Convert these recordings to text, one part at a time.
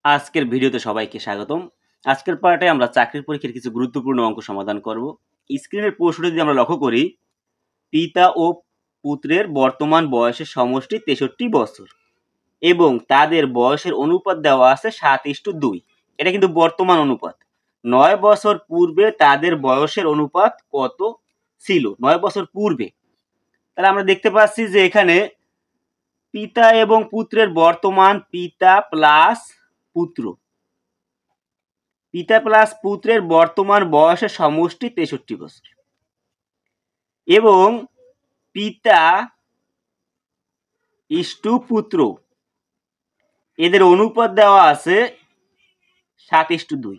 আজকের ভিডিওতে সবাইকে স্বাগতম। আজকের পার্টে আমরা চাকরির পরীক্ষার কিছু গুরুত্বপূর্ণ অঙ্ক সমাধান করব। স্ক্রিনের প্রশ্নটি যদি আমরা লক্ষ্য করি, পিতা ও পুত্রের বর্তমান বয়সের সমষ্টি 63 বছর এবং তাদের বয়সের অনুপাত দেওয়া আছে 7:2। এটা কিন্তু বর্তমান অনুপাত। 9 বছর পূর্বে তাদের বয়সের অনুপাত কত ছিল? 9 বছর পূর্বে। তাহলে আমরা দেখতে পাচ্ছি যে এখানে পিতা এবং পুত্রের বর্তমান, পিতা প্লাস পুত্র, পিতা প্লাস পুত্রের বর্তমান বয়সের সমষ্টি 63 বছর এবং পিতা ইস্টু পুত্র, এদের অনুপাত দেওয়া আছে 7:2।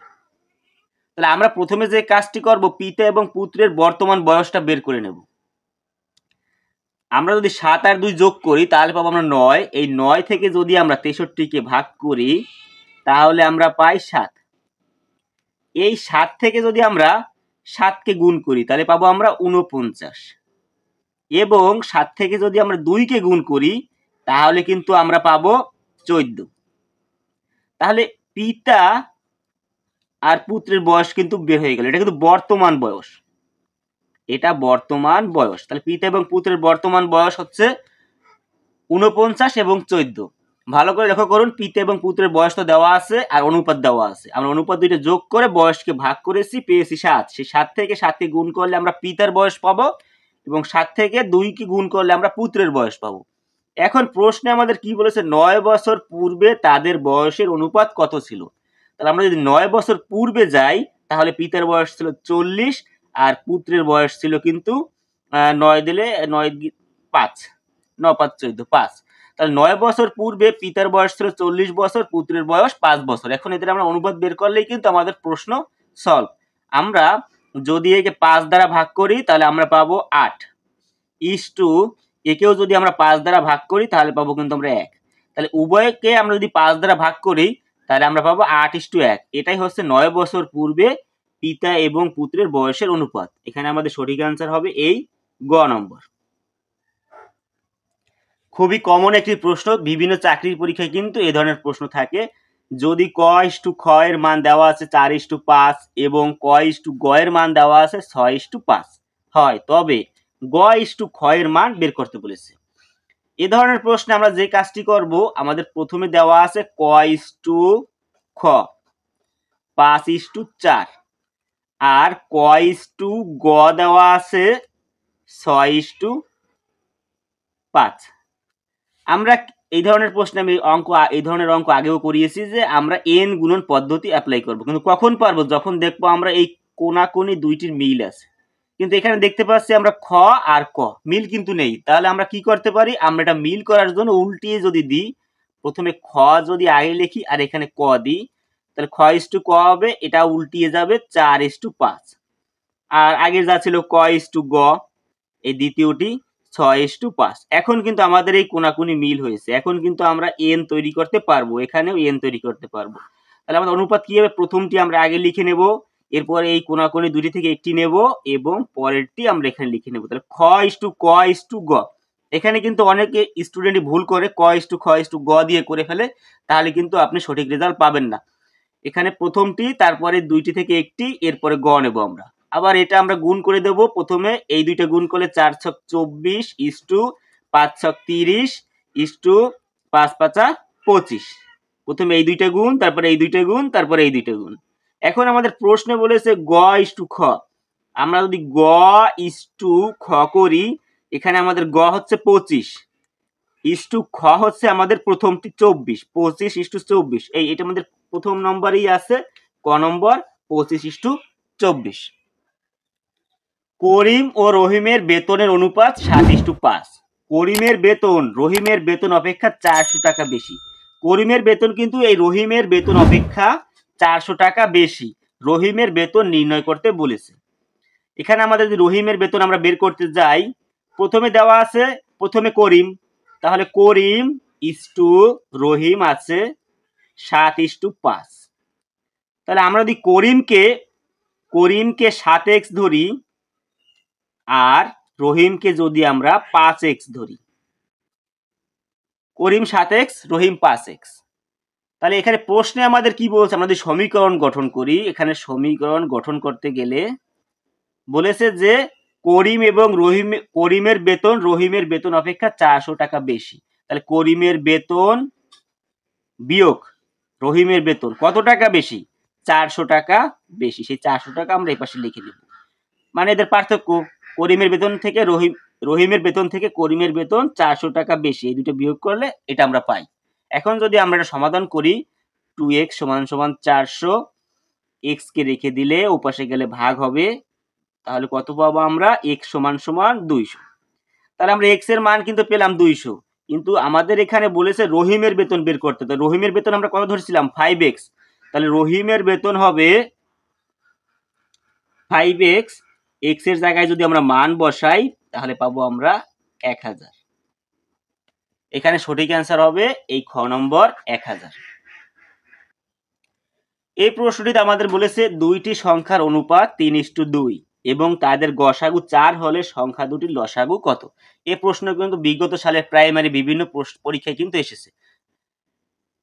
তাহলে আমরা প্রথমে যে কাজটি করব, পিতা এবং পুত্রের বর্তমান বয়সটা বের করে নেব। আমরা যদি 7 আর 2 যোগ করি তাহলে পাবো আমরা 9। এই 9 থেকে যদি আমরা 63-কে ভাগ করি তাহলে আমরা পাই 7। এই 7 থেকে যদি আমরা 7-কে গুণ করি তাহলে পাবো আমরা 49 এবং 7 থেকে যদি আমরা 2-কে গুণ করি তাহলে কিন্তু আমরা পাবো 14। তাহলে পিতা আর পুত্রের বয়স কিন্তু বের হয়ে গেল। এটা কিন্তু বর্তমান বয়স, এটা বর্তমান বয়স। তাহলে পিতা এবং পুত্রের বর্তমান বয়স হচ্ছে 49 এবং 14। ভালো করে লক্ষ্য করুন, পিতা এবং পুত্রের বয়স তো দেওয়া আছে আর অনুপাত দেওয়া আছে। আমরা অনুপাত দুইটা যোগ করে বয়সকে ভাগ করেছি, পেয়েছি 7। সেই 7 থেকে 7কে গুণ করলে আমরা পিতার বয়স পাবো এবং 7 থেকে 2কে গুণ করলে আমরা পুত্রের বয়স পাবো। এখন প্রশ্নে আমাদের কি বলেছে, 9 বছর পূর্বে তাদের বয়সের অনুপাত কত ছিল। তাহলে আমরা যদি 9 বছর পূর্বে যাই তাহলে পিতার বয়স ছিল 40 আর পুত্রের বয়স ছিল কিন্তু 9 দিলে 9 5, 9 5 14, 5। তাহলে 9 বছর পূর্বে পিতার বয়স ছিল 40 বছর, পুত্রের বয়স 5 বছর। এখন এদের আমরা অনুপাত বের করলেই কিন্তু আমাদের প্রশ্ন সলভ। আমরা যদি একে 5 দ্বারা ভাগ করি তাহলে আমরা পাবো 8 ইস্টু, একেও যদি আমরা 5 দ্বারা ভাগ করি তাহলে পাবো কিন্তু আমরা 1। তাহলে উভয়কে আমরা যদি 5 দ্বারা ভাগ করি তাহলে আমরা পাবো 8:1। এটাই হচ্ছে 9 বছর পূর্বে পিতা এবং পুত্রের বয়সের অনুপাত। এখানে আমাদের সঠিক আনসার হবে এই গ নম্বর। খুবই কমন একটি প্রশ্ন, বিভিন্ন চাকরির পরীক্ষায় কিন্তু এই ধরনের প্রশ্ন থাকে। যদি ক/খ এর মান দেওয়া আছে 4:5 এবং ক/গ এর মান দেওয়া আছে 6:5 হয়, তবে গ/খ এর মান বের করতে বলেছে। এ ধরনের প্রশ্নে আমরা যে কাজটি করব, আমাদের প্রথমে দেওয়া আছে ক/খ 5:4 আর ক/গ দেওয়া আছে 6:5। আমরা এই ধরনের প্রশ্নে এই ধরনের অঙ্ক আগেও করিয়েছি যে আমরা n গুণন পদ্ধতি অ্যাপ্লাই করব, কিন্তু কখন পারবো, যখন দেখবো আমরা এই কোনাকুনি দুইটির মিল আছে। কিন্তু এখানে দেখতে পাচ্ছি আমরা খ আর ক মিল কিন্তু নেই। তাহলে আমরা কি করতে পারি, আমরা এটা মিল করার জন্য উল্টিয়ে যদি দিই, প্রথমে খ যদি আগে লিখি আর এখানে ক দিই তাহলে খ/ক হবে, এটা উল্টিয়ে যাবে 4:5। আর আগে যা ছিল ক/গ, এই দ্বিতীয়টি 6:5। এখন কিন্তু আমাদের এই কোনাকুনি মিল হয়েছে। এখন কিন্তু আমরা n তৈরি করতে পারবো, এখানেও n তৈরি করতে পারবো। তাহলে আমাদের অনুপাত কি হবে, প্রথমটি আমরা আগে লিখে নেব, এরপর এই কোনাকুনি দুটি থেকে একটি নেব এবং পরেরটি আমরা এখানে লিখে নেব। তাহলে খ/ক/গ। এখানে কিন্তু অনেকে স্টুডেন্ট ভুল করে ক/খ/গ দিয়ে করে ফেলে, তাহলে কিন্তু আপনি সঠিক রেজাল্ট পাবেন না। এখানে প্রথমটি, তারপরে দুইটি থেকে একটি, এরপরে গ নেব আমরা। আবার এটা আমরা গুণ করে দেব, প্রথমে এই দুইটা গুণ করলে 4 × 24 ইস্টু 5 × 30 ইস্টু 5 × 5 = 25। প্রথমে এই দুইটা গুণ, তারপরে এই দুইটা গুণ, তারপরে এই দুইটা গুণ। এখন আমাদের প্রশ্নে বলেছে গ/খ। আমরা যদি গ/খ করি, এখানে আমাদের গ হচ্ছে 25 ইস্টু খ হচ্ছে আমাদের প্রথমটি 24, 25:24। এটা আমাদের প্রথম নম্বরেই আছে, ক নম্বর 25:24। করিম ও রহিমের বেতনের অনুপাত 7:5। করিমের বেতন রহিমের বেতন অপেক্ষা 400 টাকা বেশি। করিমের বেতন কিন্তু এই রহিমের বেতন অপেক্ষা 400 টাকা বেশি। রহিমের বেতন নির্ণয় করতে বলেছে। এখানে আমাদের যদি রহিমের বেতন আমরা বের করতে যাই, প্রথমে দেওয়া আছে প্রথমে করিম, তাহলে করিম ইস্টু রহিম আছে 7:5। তাহলে আমরা যদি করিমকে 7x ধরি আর রহিমকে যদি আমরা 5x ধরি, করিম 7x রহিম 5x, তাহলে এখানে প্রশ্নে আমাদের কি বলছে, আমরা যদি সমীকরণ গঠন করি, এখানে সমীকরণ গঠন করতে গেলে বলেছে যে করিমের বেতন রহিমের বেতন অপেক্ষা 400 টাকা বেশি। তাহলে করিমের বেতন বিয়োগ রহিমের বেতন কত টাকা বেশি? 400 টাকা বেশি। সেই 400 টাকা আমরা এই পাশে লিখে দেব। মানে এদের পার্থক্য, করিমের বেতন থেকে রহিমের বেতন থেকে করিমের বেতন 400 টাকা বেশি। এই দুটো বিয়োগ করলে এটা আমরা পাই। এখন যদি আমরা এটা সমাধান করি, 2x = 400, x কে রেখে দিলে ওপাশে গেলে ভাগ হবে, তাহলে কত পাবো আমরা? x = 200। তাহলে আমরা x এর মান কিন্তু পেলাম 200, কিন্তু আমাদের এখানে বলেছে রহিমের বেতন বের করতে। তো রহিমের বেতন আমরা কত ধরেছিলাম? 5x। তাহলে রহিমের বেতন হবে 5x। x এর জায়গায় যদি আমরা মান বসাই তাহলে পাবো আমরা 1000। এখানে সঠিক অ্যান্সার হবে এই খ নম্বর 1000। এই প্রশ্নটিতে আমাদের বলেছে দুইটি সংখ্যার অনুপাত 3:2 এবং তাদের গসাগু 4 হলে সংখ্যা দুটির লসাগু কত? এই প্রশ্ন কিন্তু বিগত সালের প্রাইমারি বিভিন্ন পরীক্ষায় কিন্তু এসেছে।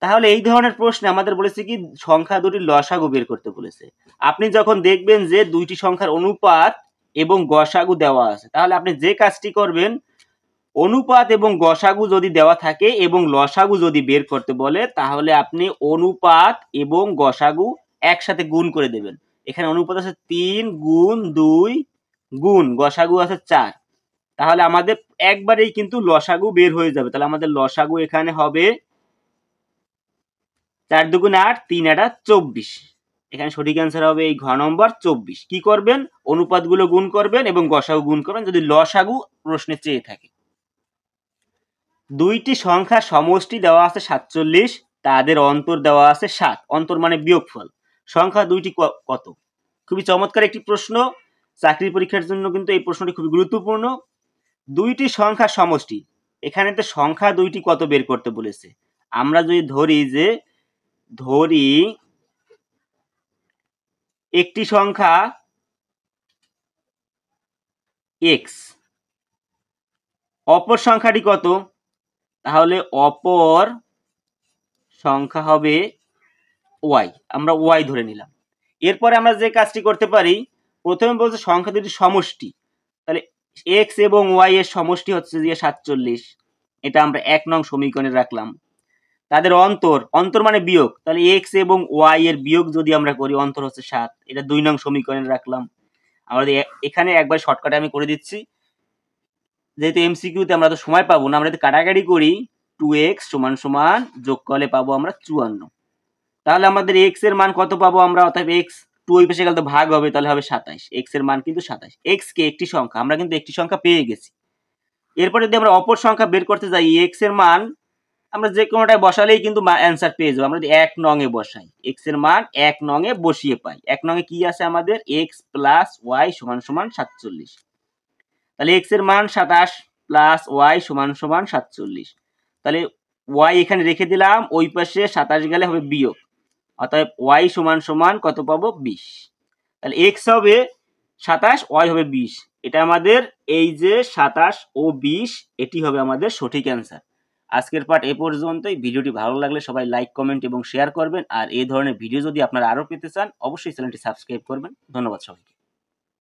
তাহলে এই ধরনের প্রশ্নে আমাদের বলেছে কি সংখ্যা দুটির লসাগু বের করতে বলেছে। আপনি যখন দেখবেন যে দুইটি সংখ্যার অনুপাত এবং গসাগু দেওয়া আছে, তাহলে আপনি যে কাজটি করবেন, অনুপাত এবং গসাগু যদি দেওয়া থাকে এবং লসাগু যদি বের করতে বলে, তাহলে আপনি অনুপাত এবং গসাগু একসাথে গুণ করে দেবেন। এখানে অনুপাত আছে 3 গুণ 2 গুণ গসাগু আছে 4। তাহলে আমাদের একবারেই কিন্তু লসাগু বের হয়ে যাবে। তাহলে আমাদের লসাগু এখানে হবে 4 দুগুণ 8, 3 8 24। এখানে সঠিক অ্যান্সার হবে এই ঘ নম্বর 24। কি করবেন? অনুপাতগুলো গুণ করবেন এবং গসাগু গুণ করবেন যদি লসাগু প্রশ্নে চেয়ে থাকে। দুইটি সংখ্যার সমষ্টি দেওয়া আছে 47, তাদের অন্তর দেওয়া আছে 7। অন্তর মানে বিয়োগফল। সংখ্যা দুইটি কত? খুবই চমৎকার একটি প্রশ্ন। চাকরি পরীক্ষার জন্য কিন্তু এই প্রশ্নটি খুবই গুরুত্বপূর্ণ। দুইটি সংখ্যার সমষ্টি, এখানে তো সংখ্যা দুইটি কত বের করতে বলেছে। আমরা যদি ধরি একটি সংখ্যা x, অপর সংখ্যাটি কত? তাহলে অপর সংখ্যা হবে y। আমরা y ধরে নিলাম। এরপরে আমরা যে কাজটি করতে পারি, প্রথমে বলছে সংখ্যা দুটির সমষ্টি। তাহলে x এবং y এর সমষ্টি হচ্ছে যে 47। এটা আমরা 1 নং সমীকরণে রাখলাম। তাদের অন্তর মানে বিয়োগ। তাহলে x এবং y এর বিয়োগ যদি আমরা করি, অন্তর হচ্ছে 7। এটা 2 নং সমীকরণে রাখলাম। আমরা এখানে একবার শর্টকাটে আমি করে দিচ্ছি, যেহেতু এমসিকিউতে আমরা তো সময় পাবো না। আমরা যদি কাটাকাটি করি, 2x = যোগ করলে পাবো আমরা 54। তাহলে আমাদের x এর মান কত পাবো আমরা? অর্থাৎ x 2 ওই পাশে গেলে তো ভাগ হবে, তাহলে হবে 27। x এর মান কিন্তু 27। x কে একটি সংখ্যা, আমরা কিন্তু একটি সংখ্যা পেয়ে গেছি। এরপরে যদি আমরা অপর সংখ্যা বের করতে যাই, x এর মান আমরা যে কোনোটায় বসালেই কিন্তু অ্যান্সার পেয়ে যাবো। আমরা যদি 1 নং এ বসাই, x এর মান 1 নং এ বসিয়ে পাই। 1 নং এ কি আছে আমাদের? x + y = 47। তাহলে x এর মান 27 + y = 47। তাহলে y এখানে রেখে দিলাম, ওই পাশে 27 গেলে হবে বিয়োগ। অতএব y = কত পাবো? 20। তাহলে x হবে 27, y হবে 20। এটা আমাদের এই যে 27 ও 20, এটি হবে আমাদের সঠিক অ্যান্সার। আজকের পাঠ এ পর্যন্তই। ভিডিওটি ভালো লাগলে সবাই লাইক, কমেন্ট এবং শেয়ার করবেন। আর এই ধরনের ভিডিও যদি আপনারা আরো পেতে চান, অবশ্যই চ্যানেলটি সাবস্ক্রাইব করবেন। ধন্যবাদ সবাইকে।